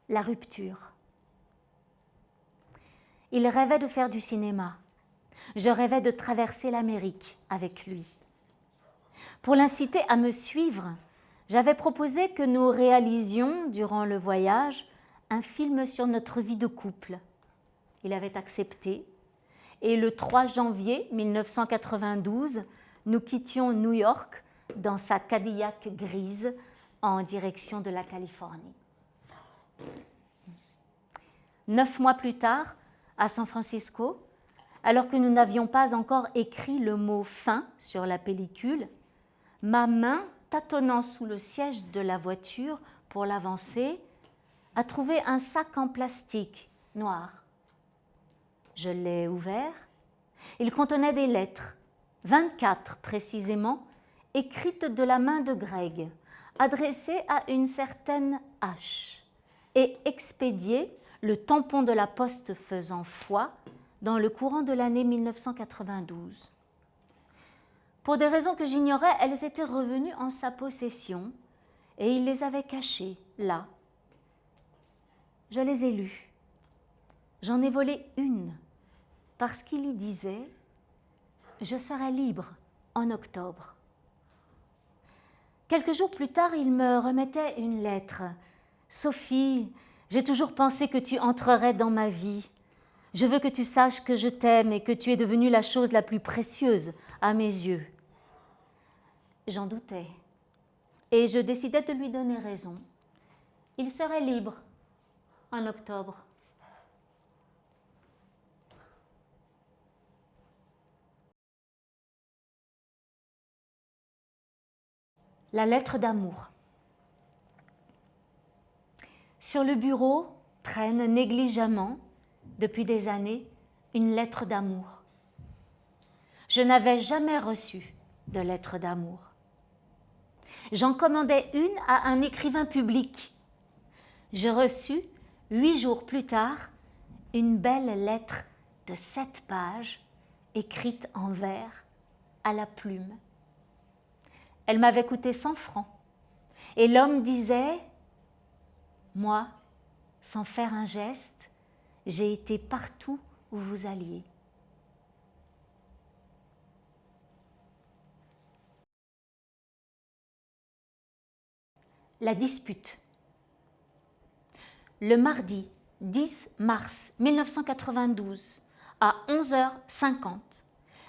la rupture. Il rêvait de faire du cinéma. Je rêvais de traverser l'Amérique avec lui. Pour l'inciter à me suivre, j'avais proposé que nous réalisions, durant le voyage, un film sur notre vie de couple. Il avait accepté, et le 3 janvier 1992, nous quittions New York dans sa Cadillac grise en direction de la Californie. 9 mois plus tard, à San Francisco, alors que nous n'avions pas encore écrit le mot « fin » sur la pellicule, ma main, tâtonnant sous le siège de la voiture pour l'avancer, a trouvé un sac en plastique noir. Je l'ai ouvert. Il contenait des lettres, 24 précisément, écrites de la main de Greg, adressées à une certaine H, et expédiées, le tampon de la poste faisant foi, dans le courant de l'année 1992. Pour des raisons que j'ignorais, elles étaient revenues en sa possession et il les avait cachées là. Je les ai lues. J'en ai volé une parce qu'il y disait « Je serai libre en octobre ». Quelques jours plus tard, il me remettait une lettre. « Sophie, j'ai toujours pensé que tu entrerais dans ma vie. Je veux que tu saches que je t'aime et que tu es devenue la chose la plus précieuse à mes yeux. » J'en doutais et je décidai de lui donner raison. Il serait libre en octobre. La lettre d'amour. Sur le bureau traîne négligemment, depuis des années, une lettre d'amour. Je n'avais jamais reçu de lettre d'amour. J'en commandai une à un écrivain public. Je reçus, 8 jours plus tard, une belle lettre de 7 pages, écrite en vers, à la plume. Elle m'avait coûté 100 francs. Et l'homme disait « Moi, sans faire un geste, j'ai été partout où vous alliez. » La dispute. Le mardi 10 mars 1992, à 11h50,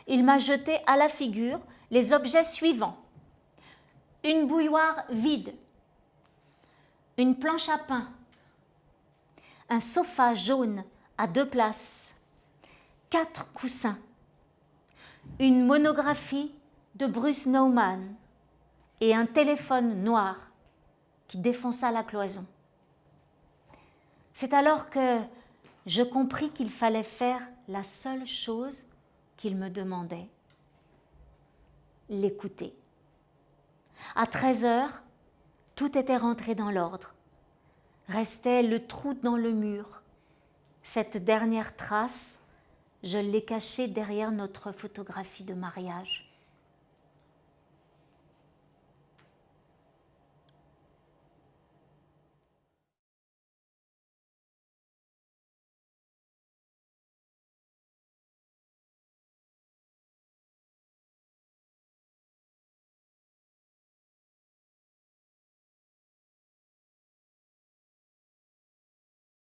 il m'a jeté à la figure les objets suivants. Une bouilloire vide, une planche à pain, un sofa jaune à 2 places, 4 coussins, une monographie de Bruce Nauman et un téléphone noir qui défonça la cloison. C'est alors que je compris qu'il fallait faire la seule chose qu'il me demandait, l'écouter. À 13h, tout était rentré dans l'ordre. Restait le trou dans le mur. Cette dernière trace, je l'ai cachée derrière notre photographie de mariage.